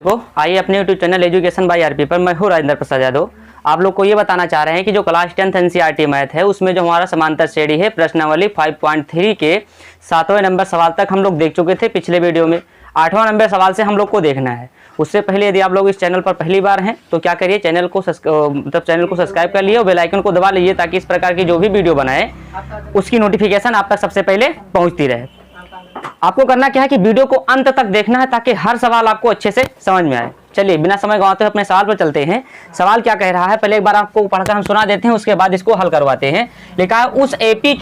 आइए अपने YouTube channel education by RP पर मैं हूँ राजेंद्र प्रसाद यादव। आप लोग को ये बताना चाह रहे हैं कि जो क्लास 10th एनसीईआरटी मैथ है उसमें जो हमारा समांतर श्रेणी है प्रश्नावली 5.3 के 7वें नंबर सवाल तक हम लोग देख चुके थे पिछले वीडियो में। 8वां नंबर सवाल से हम लोग को देखना है। उससे पहले यदि आप लोग इस चैनल पर पहली बार हैं तो क्या करिए, चैनल को सब्सक्राइब कर लिए और बेल आइकन को दबा लीजिए ताकि इस प्रकार की जो भी वीडियो बनाए उसकी नोटिफिकेशन आप तक सबसे पहले पहुँचती रहे। आपको करना क्या है कि वीडियो को अंत तक देखना है ताकि हर सवाल आपको अच्छे से समझ में आए। चलिए बिना समय गंवाते हुए अपने सवाल पर चलते हैं। सवाल क्या कह रहा है पहले एक बार आपको पढ़कर हम सुना देते हैं, उसके बाद इसको हल करवाते हैं। लिखा है उस एपी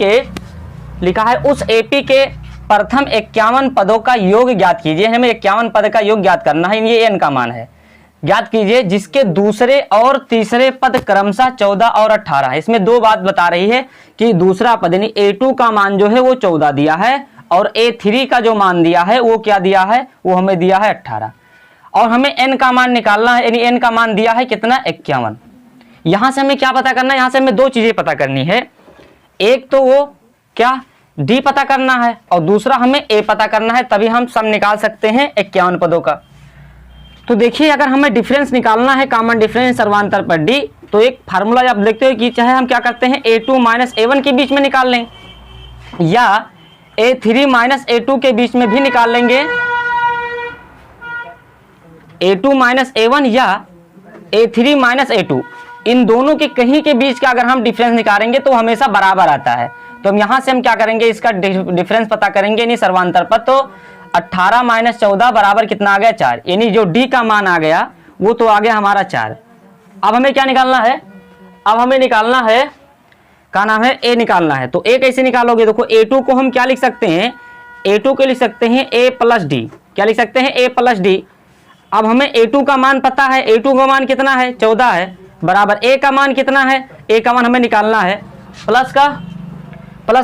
के प्रथम 51 पदों का योग ज्ञात कीजिए। हमें 51 पद का योग ज्ञात करना है, ये n का मान है। ज्ञात कीजिए जिसके दूसरे और तीसरे पद क्रमशः 14 और 18 है। इसमें दो बात बता रही है कि दूसरा पद यानी A2 का मान जो है वो 14 दिया है और A3 का जो मान दिया है वो क्या दिया है, वो हमें दिया है 18 और हमें n का मान निकालना है। यानी n का मान दिया है कितना, 51। यहां से हमें क्या पता करना है, यहां से हमें दो चीजें पता करनी है। एक तो वो क्या d पता करना है और दूसरा हमें a पता करना है, तभी हम सम निकाल सकते हैं 51 पदों का। तो देखिए अगर हमें डिफरेंस निकालना है, कॉमन डिफरेंस सर्वांतर पर d, तो एक फार्मूला आप देखते हो कि चाहे हम क्या करते हैं A2 माइनस A1 के बीच में निकाल लें या A3 माइनस A2 के बीच में भी निकाल लेंगे। A2 माइनस A1 या A3 माइनस A2, इन दोनों के कहीं के बीच का अगर हम डिफरेंस निकालेंगे तो हमेशा बराबर आता है। तो हम यहां से हम क्या करेंगे, इसका डिफरेंस पता करेंगे यानी सर्वांतर पर। तो 18 माइनस 14 बराबर कितना आ गया, 4। यानी जो D का मान आ गया वो तो आ गया हमारा 4। अब हमें क्या निकालना है, अब हमें निकालना है का नाम है A निकालना है। तो A कैसे निकालोगे, देखो A2 को हम क्या लिख सकते हैं, A2 को लिख सकते हैं A प्लस D। क्या लिख सकते हैं, A प्लस D। अब हमें A2 का मान पता है, A2 का मान कितना है, 14 है, बराबर A का मान कितना है, A का मान हमें निकालना है, प्लस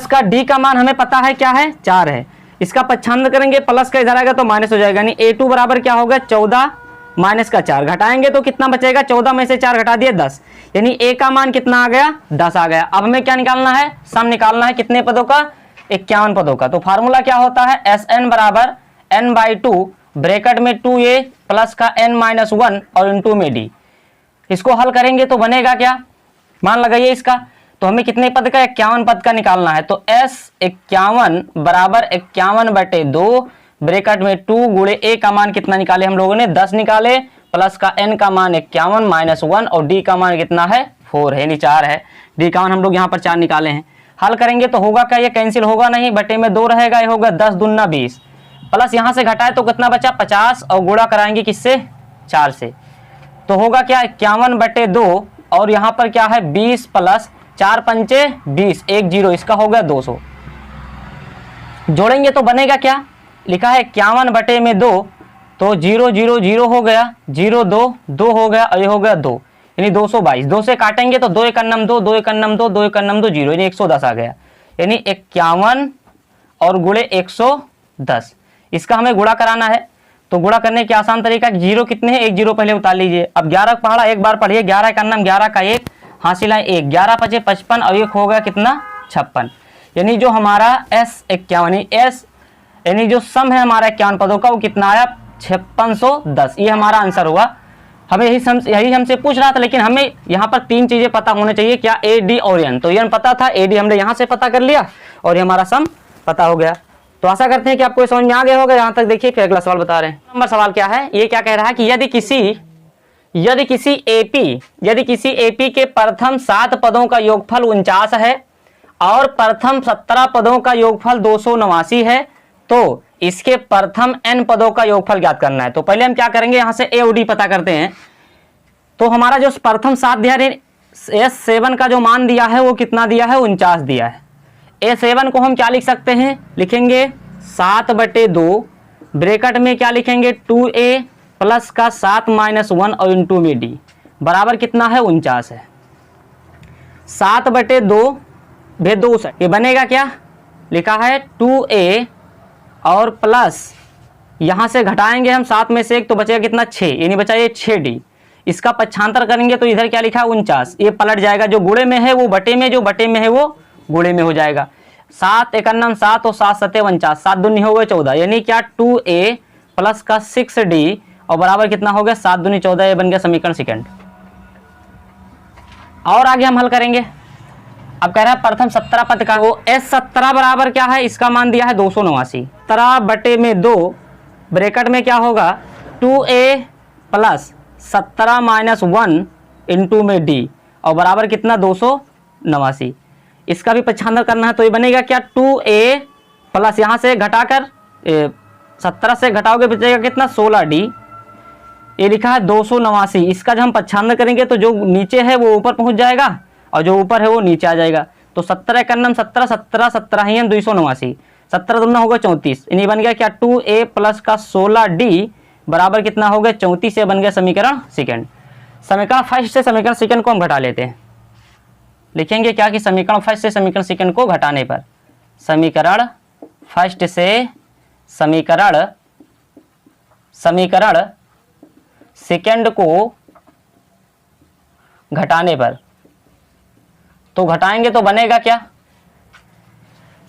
का D का मान हमें पता है क्या है, 4 है। इसका पच्छांद करेंगे, प्लस का इधर आएगा तो माइनस हो जाएगा। यानी A2 बराबर क्या होगा, 14 माइनस का 4, घटाएंगे तो कितना बचेगा, 14 में से 4 घटा दिए 10। यानी A का मान कितना आ गया, 10 आ गया। अब हमें क्या निकालना है, सम निकालना है कितने पदों का, 51 पदों का। तो फार्मूला क्या होता है, Sn बराबर n/2 ब्रैकेट में 2a प्लस का n-1 और इंटू में d। इसको हल करेंगे तो बनेगा क्या, मान लगाइए इसका। तो हमें कितने पद का, 51 पद का निकालना है। तो S51 बराबर 51/2 ब्रैकेट में 2 गुणे a का मान कितना निकाले हम लोगों ने, 10 निकाले, प्लस का n का मान 51 माइनस 1 और d का मान कितना है, 4 है, यानी 4 है। d का मान हम लोग यहाँ पर 4 निकाले हैं। हल करेंगे तो होगा क्या, ये कैंसिल होगा नहीं, बटे में 2 रहेगा, ये होगा 10 दूना 20, प्लस यहाँ से घटाए तो कितना बचा 50 और गुणा कराएंगे किससे, 4 से। तो होगा क्या 51/2 और यहाँ पर क्या है 20 प्लस 4 पंचे 20, 1 0, इसका हो गया 200। जोड़ेंगे तो बनेगा क्या, लिखा है 51/2 तो 0 0 0 हो गया, 0 2 2 हो गया और ये हो गया 2, यानी 222। 2 से काटेंगे तो 2 × 2 2 × 2 2 × 2 0, यानी 110 आ गया। यानी 51 और गुणे 110, इसका हमें गुणा कराना है। तो गुणा करने के आसान तरीका, जीरो कितने हैं, 1 0 पहले उतार लीजिए। अब 11 पढ़ा, एक बार पढ़िए, 11 का नाम 11 का 1 हासिल है 1, 11 × 5 = 55 और 1 होगा कितना, 56। यानी जो हमारा S51 यानी जो सम है हमारा 51 पदों का वो कितना आया, 5610। ये हमारा आंसर हुआ। हमें यही हमसे पूछ रहा था, लेकिन हमें यहाँ पर 3 चीजें पता होने चाहिए, क्या A D और N। तो N पता था, A D हमने यहाँ से पता कर लिया और ये हमारा सम पता हो गया। तो आशा करते हैं कि आपको समझ में आ गया होगा। यहाँ तक देखिए, फिर अगला सवाल बता रहे हैं। नंबर सवाल क्या है, ये क्या कह रहा है कि यदि किसी AP के प्रथम 7 पदों का योगफल 49 है और प्रथम 17 पदों का योगफल 289 है, तो इसके प्रथम n पदों का योगफल ज्ञात करना है। तो पहले हम क्या करेंगे, यहाँ से A और D पता करते हैं। तो हमारा जो प्रथम 7 दिया है, S7 का जो मान दिया है वो कितना दिया है, 49 दिया है। A7 को हम क्या लिख सकते हैं, लिखेंगे 7/2 ब्रैकेट में क्या लिखेंगे, 2a प्लस का 7 माइनस 1 और इंटू में d बराबर कितना है, 49 है। 7/2 भेद 2, ये बनेगा क्या, लिखा है 2a और प्लस यहाँ से घटाएंगे हम 7 में से 1 तो बचेगा कितना, 6, यानी बचा ये 6d। इसका पक्षांतर करेंगे तो इधर क्या लिखा है, 49, ये पलट जाएगा। जो गुणे में है वो बटे में, जो बटे में है वो गुणे में हो जाएगा। 7 × 1 7 और 7 × 7 = 49, 7 दूनी हो गए 14, यानी क्या 2a प्लस का 6d और बराबर कितना हो गया 7 दूनी 14, ये बन गया समीकरण सेकंड। और आगे हम हल करेंगे। अब कह रहा है प्रथम 17 पद का, वो S17 बराबर क्या है, इसका मान दिया है 289, 17 बटे में 2 ब्रैकेट में क्या होगा 2a प्लस 17 माइनस 1 इंटू में d और बराबर कितना 289। इसका भी पक्षांतर करना है तो ये बनेगा क्या 2a प्लस यहाँ से घटाकर 17 से घटाओगे बचेगा कितना 16d, ये लिखा है 289। इसका जब हम पक्षांतर करेंगे तो जो नीचे है वो ऊपर पहुंच जाएगा और जो ऊपर है वो नीचे आ जाएगा। तो 17 का नम 17, 17 17 ही 289, 17 दूना होगा 34, इन्हीं बन गया क्या 2a प्लस का 16d बराबर कितना हो गया 34, से बन गया समीकरण सेकंड। समीकरण फर्स्ट से समीकरण सेकंड को हम घटा लेते हैं। लिखेंगे क्या कि समीकरण फर्स्ट से समीकरण सेकंड को घटाने पर, समीकरण फर्स्ट से समीकरण सेकंड को घटाने पर, तो घटाएंगे तो बनेगा क्या,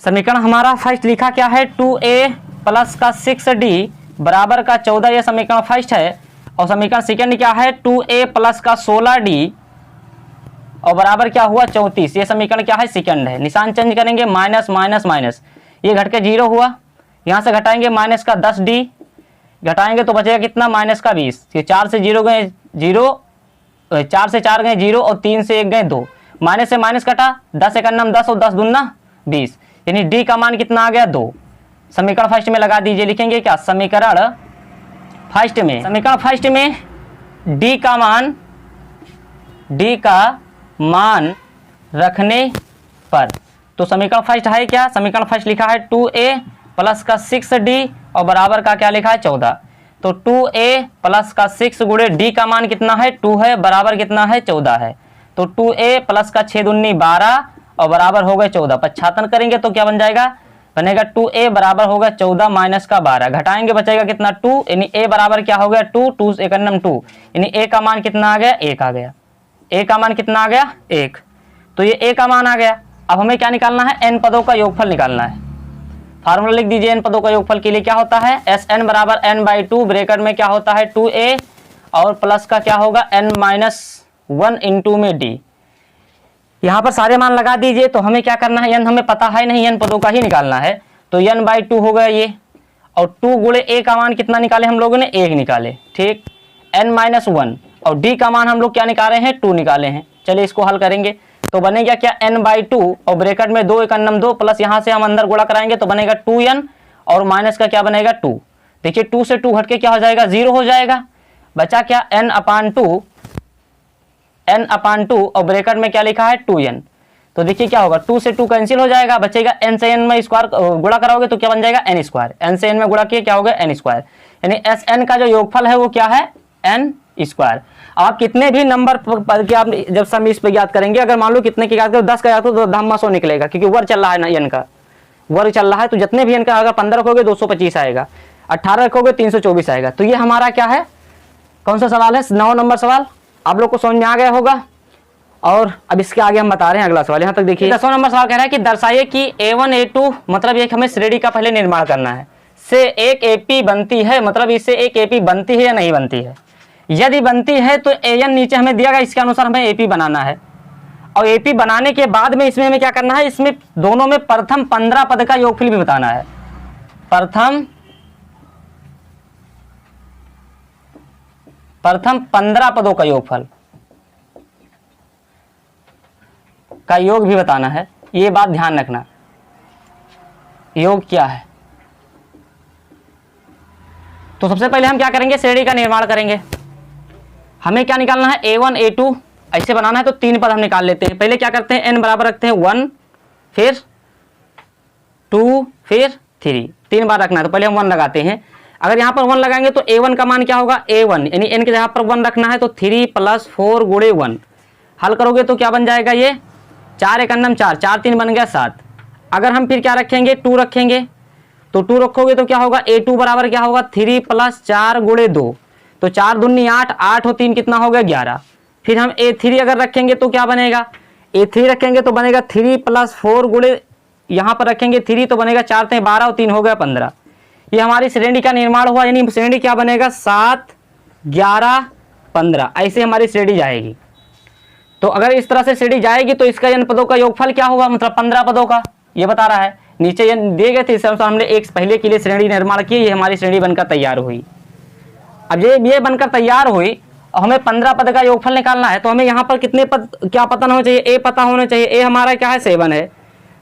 समीकरण हमारा फर्स्ट लिखा क्या है 2a प्लस का 6d बराबर का 14, यह समीकरण फर्स्ट है। और समीकरण सेकंड क्या है 2a प्लस का 16d और बराबर क्या हुआ 34, ये समीकरण क्या है सेकंड है। निशान चेंज करेंगे, माइनस माइनस माइनस, ये घट के 0 हुआ, यहाँ से घटाएंगे माइनस का 10d, घटाएंगे तो बचेगा कितना माइनस का 20, ये 4 से 0 गए 0, 4 से 4 गए 0 और 3 से 1 गए 2, माइनस से माइनस कटा, 10 एक अन्नम 10 और 10 दूना 20, यानी डी का मान कितना आ गया 2। समीकरण फर्स्ट में लगा दीजिए, लिखेंगे क्या समीकरण फर्स्ट में डी का मान रखने पर, तो समीकरण फर्स्ट है क्या, समीकरण फर्स्ट लिखा है 2a प्लस का 6d और बराबर का क्या लिखा है 14, तो 2a प्लस का 6 गुणे डी का मान कितना है 2 है, बराबर कितना है 14 है, तो 2a प्लस का 6 दूनी 12 और बराबर हो गए 14। पच्छातन करेंगे तो क्या बन जाएगा, बनेगा 2a बराबर होगा 14 माइनस का 12, घटाएंगे बचेगा कितना 2, यानी a बराबर क्या हो गया 2, 2 एक अन्नम 2, यानी a का मान कितना आ गया 1 आ गया, a का मान कितना आ गया 1, तो ये a का मान आ गया। अब हमें क्या निकालना है, n पदों का योगफल निकालना है। फार्मूला लिख दीजिए, n पदों का योगफल के लिए क्या होता है Sn बराबर n/2 ब्रैकेट में क्या होता है 2a और प्लस का क्या होगा n-1 इंटू में d। यहाँ पर सारे मान लगा दीजिए, तो हमें क्या करना है, n हमें पता है नहीं, n पदों का ही निकालना है, तो n/2 हो गया ये, और 2 गुणे a का मान कितना निकाले हम लोगों ने 1 निकाले, ठीक, n-1 और d का मान हम लोग क्या निकाले हैं 2 निकाले हैं। चलिए इसको हल करेंगे तो बनेगा क्या n/2 और ब्रैकेट में 2 एक अन्नम 2 प्लस यहाँ से हम अंदर गुणा कराएंगे तो बनेगा 2n और माइनस का क्या बनेगा 2। देखिए 2 से 2 घट के क्या हो जाएगा 0 हो जाएगा, बचा क्या n/2 और ब्रैकेट में क्या लिखा है 2n, तो देखिए क्या होगा 2 से 2 कैंसिल हो जाएगा, बचेगा n से n में स्क्वायर गुणा कराओगे तो क्या बन जाएगा n स्क्वायर, n से n में गुणा किए क्या होगा n स्क्वायर, यानी Sn का जो योगफल है वो क्या है n स्क्वायर। आप कितने भी नंबर पद के आप जब सम इस पे याद करेंगे, अगर मान लो कितने की याद करो 10 का याद करो तो धम्मा 100 निकलेगा, क्योंकि वर्ग चल रहा है ना n का, वर्ग चल रहा है, तो जितने भी n का अगर 15 रखोगे 225 आएगा, 18 रखोगे 324 आएगा। तो ये हमारा क्या है, कौन सा सवाल है 9 नंबर सवाल, आप लोग को समझ में आ गया होगा। और अब इसके आगे हम बता रहे हैं अगला सवाल, यहाँ तक देखिए 10वां नंबर सवाल कह रहा है कि दर्शाइए कि a1 a2 मतलब एक हमें श्रेणी का पहले निर्माण करना है, से एक AP बनती है, मतलब इससे एक AP बनती है या नहीं बनती है, यदि बनती है तो an नीचे हमें दिया गया, इसके अनुसार हमें AP बनाना है। और AP बनाने के बाद में इसमें हमें क्या करना है, इसमें दोनों में प्रथम 15 पद का योगफल भी बताना है, प्रथम 15 पदों का योगफल का योग भी बताना है, ये बात ध्यान रखना, योग क्या है। तो सबसे पहले हम क्या करेंगे, श्रेणी का निर्माण करेंगे। हमें क्या निकालना है a1 a2, ऐसे बनाना है तो 3 पद हम निकाल लेते हैं। पहले क्या करते हैं n बराबर रखते हैं 1 फिर 2 फिर 3, 3 बार रखना है, तो पहले हम 1 लगाते हैं। अगर यहाँ पर 1 लगाएंगे तो a1 का मान क्या होगा a1, यानी n के जगह पर 1 रखना है, तो 3 + 4 गुणे 1, हल करोगे तो क्या बन जाएगा, ये 4 एक अन्नम 4, 4 3 बन गया 7। अगर हम फिर क्या रखेंगे 2 रखेंगे, तो 2 रखोगे तो क्या होगा a2 बराबर क्या होगा 3 + 4 गुणे 2, तो 4 दूनी 8, 8 और 3 कितना हो गया 11। फिर हम a3 अगर रखेंगे तो क्या बनेगा, a3 रखेंगे तो बनेगा 3 + 4 गुणे, यहाँ पर रखेंगे 3 तो बनेगा 4 × 12 और 3 हो गया 15। ये हमारी श्रेणी का निर्माण हुआ, यानी श्रेणी क्या बनेगा 7 11, 15 ऐसे हमारी श्रेणी जाएगी। तो अगर इस तरह से श्रेणी जाएगी तो इसका n पदों का योगफल क्या होगा, मतलब 15 पदों का, ये बता रहा है। नीचे n दिए गए थे, इस अनुसार हमने एक पहले के लिए श्रेणी निर्माण की, ये हमारी श्रेणी बनकर तैयार हुई। अब ये बनकर तैयार हुई और हमें 15 पद का योगफल निकालना है। तो हमें यहाँ पर कितने पद क्या पता होना चाहिए, a पता होना चाहिए। a हमारा क्या है 7 है।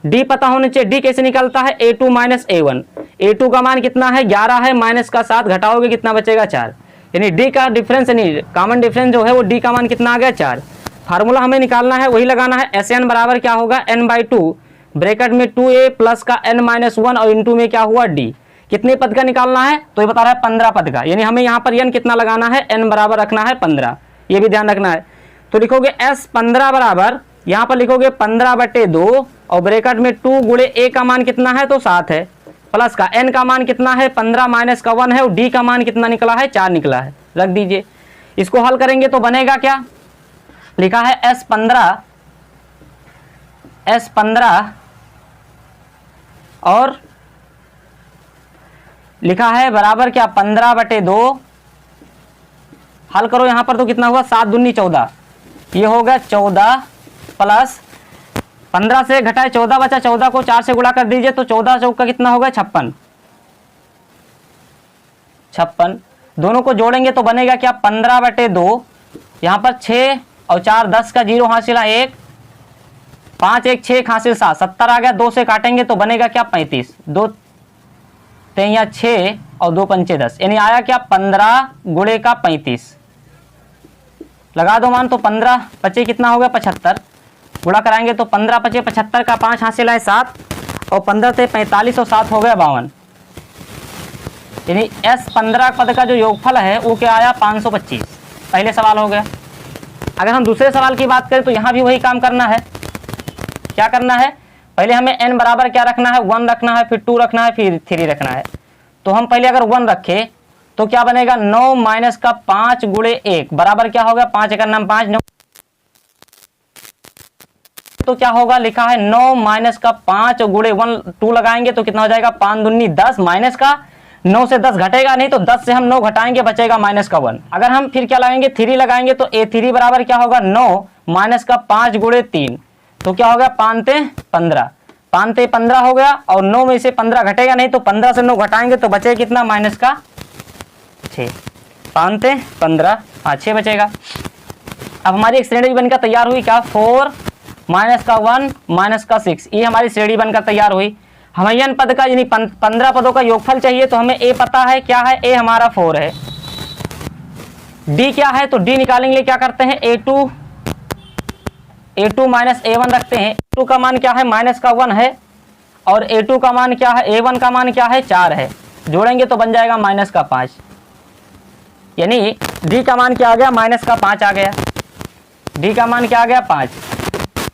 d पता होना चाहिए। d कैसे निकलता है, a2 माइनस a1। a2 का मान कितना है 11 है, माइनस का 7 घटाओगे कितना बचेगा 4, यानी d का डिफरेंस यानी कॉमन डिफरेंस जो है वो d का मान कितना आ गया 4। फार्मूला हमें निकालना है, वही लगाना है। Sn बराबर क्या होगा n/2 ब्रैकेट में 2a प्लस का n-1 और इंटू में क्या हुआ d। कितने पद का निकालना है, तो ये बता रहा है 15 पद का, यानी हमें यहाँ पर n कितना लगाना है, n बराबर रखना है 15, ये भी ध्यान रखना है। तो लिखोगे S15 बराबर, यहाँ पर लिखोगे 15/2 और ब्रैकेट में 2 गुणे a का मान कितना है तो 7 है, प्लस का n का मान कितना है 15 माइनस का 1 है और d का मान कितना निकला है 4 निकला है, रख दीजिए। इसको हल करेंगे तो बनेगा क्या, लिखा है S15 और लिखा है बराबर क्या 15/2, हल करो यहाँ पर तो कितना हुआ 7 दूनी 14, ये हो गया 14 प्लस 15 से घटाए 14 बचा, 14 को 4 से गुणा कर दीजिए तो 14 चौका कितना होगा 56। दोनों को जोड़ेंगे तो बनेगा क्या 15/2, यहाँ पर 6 और 4 10 का 0 हासिल है 1, 5 1 6 हासिल 7, 70 आ गया। 2 से काटेंगे तो बनेगा क्या 35, 2 3 6 और 2 पंचे 10, यानी आया क्या 15 गुणे का 35। लगा दो मान तो 15 बचे कितना हो गया 75, गुणा कराएंगे तो 15 बचे 75 का 5 हासिल है 7 और 15 से 45 और 7 हो गया 52, यानी S15 पद का जो योगफल है वो क्या आया 525। पहले सवाल हो गया। अगर हम दूसरे सवाल की बात करें तो यहाँ भी वही काम करना है। क्या करना है, पहले हमें n बराबर क्या रखना है 1 रखना है, फिर 2 रखना है, फिर 3 रखना है। तो हम पहले अगर 1 रखें तो क्या बनेगा 9 माइनस का 5 गुणे 1 बराबर क्या होगा 5 1 9 5 9, तो क्या होगा लिखा है 9 माइनस का 5 गुणे 1 2 लगाएंगे तो कितना हो जाएगा 5 दूनी 10 माइनस का 9 से 10 घटेगा नहीं तो 10 से हम 9 घटाएंगे बचेगा माइनस का 1। अगर हम फिर क्या लगाएंगे 3 लगाएंगे तो a3 बराबर क्या होगा 9 माइनस का 5 गुणे 3, तो क्या हो गया 5 3 15, 5 3 15 हो गया और 9 में से 15 घटेगा नहीं तो 15 से 9 घटाएंगे तो बचे कितना माइनस का 6, 5 3 15 हाँ 6 बचेगा। अब हमारी एक श्रेणी बनकर तैयार हुई क्या 4 माइनस का 1 माइनस का 6, ये हमारी श्रेणी बनकर तैयार हुई। हमें n पद का यानी 15 पदों का योगफल चाहिए, तो हमें a पता है क्या है, a हमारा 4 है, d क्या है तो d निकालेंगे क्या करते हैं a2 माइनस a1 रखते हैं। a2 का मान क्या है माइनस का 1 है और a2 का मान क्या है a1 का मान क्या है 4 है, जोड़ेंगे तो बन जाएगा माइनस का 5, यानी d का मान क्या आ गया माइनस का 5 आ गया, d का मान क्या आ गया 5।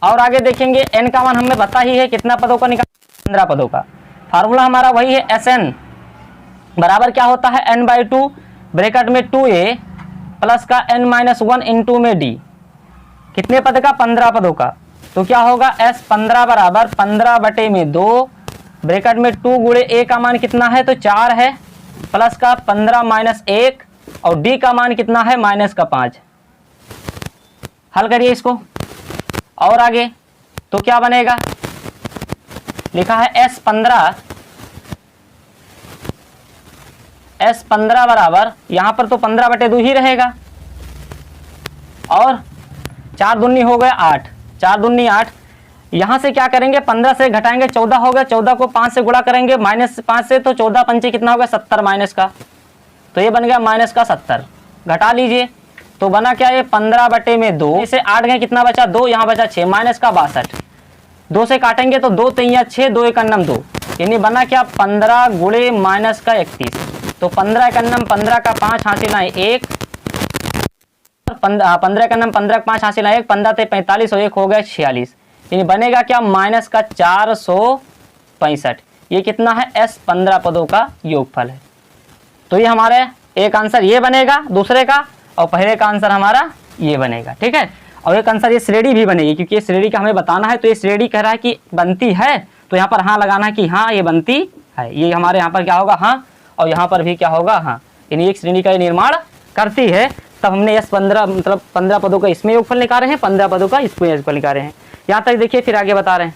और आगे देखेंगे n का मान हमें पता ही है कितना पदों का निकाल 15 पदों का। फार्मूला हमारा वही है Sn बराबर क्या होता है n/2 ब्रैकेट में 2a प्लस का n-1 इंटू में d, कितने पद का 15 पदों का, तो क्या होगा S15 बराबर 15/2 ब्रैकेट में 2 गुणे a का मान कितना है तो 4 है प्लस का 15 माइनस 1 और d का मान कितना है माइनस का 5। हल करिए इसको और आगे तो क्या बनेगा, लिखा है S15 बराबर यहाँ पर तो 15/2 ही रहेगा और 4 दूनी हो गया 8, 4 दूनी 8, यहाँ से क्या करेंगे 15 से घटाएंगे 14 हो गया, 14 को 5 से गुणा करेंगे माइनस 5 से तो 14 पंचे कितना होगा 70 माइनस का, तो ये बन गया माइनस का 70, घटा लीजिए तो बना क्या ये 15/2, इसे 8 गए कितना बचा 2, यहाँ बचा 6 माइनस का 62, 2 से काटेंगे तो 2 3 6 2 1 2, यानी बना क्या 15 गुणे माइनस का 31, तो 15 1 15 का 5 हासिल है 1, 15 1 15 का 5 हासिल है 1, 15 से 45 और 1 हो गया 46, यानी बनेगा क्या माइनस का 465। ये कितना है S15 पदों का योगफल है। तो ये हमारे एक आंसर ये बनेगा दूसरे का और पहले का आंसर हमारा ये बनेगा, ठीक है। और एक आंसर ये श्रेणी भी बनेगी क्योंकि ये श्रेणी का हमें बताना है, तो ये श्रेणी कह रहा है कि बनती है तो यहाँ पर हाँ लगाना है कि हाँ ये बनती है, ये हमारे यहाँ पर क्या होगा हाँ और यहाँ पर भी क्या होगा हाँ, यानी एक श्रेणी का ये निर्माण करती है तब हमने यस 15 मतलब 15 पदों का इसमें योगफल निकाले हैं, 15 पदों का इसमें योगफल निकाले हैं। यहाँ तक देखिए, फिर आगे बता रहे हैं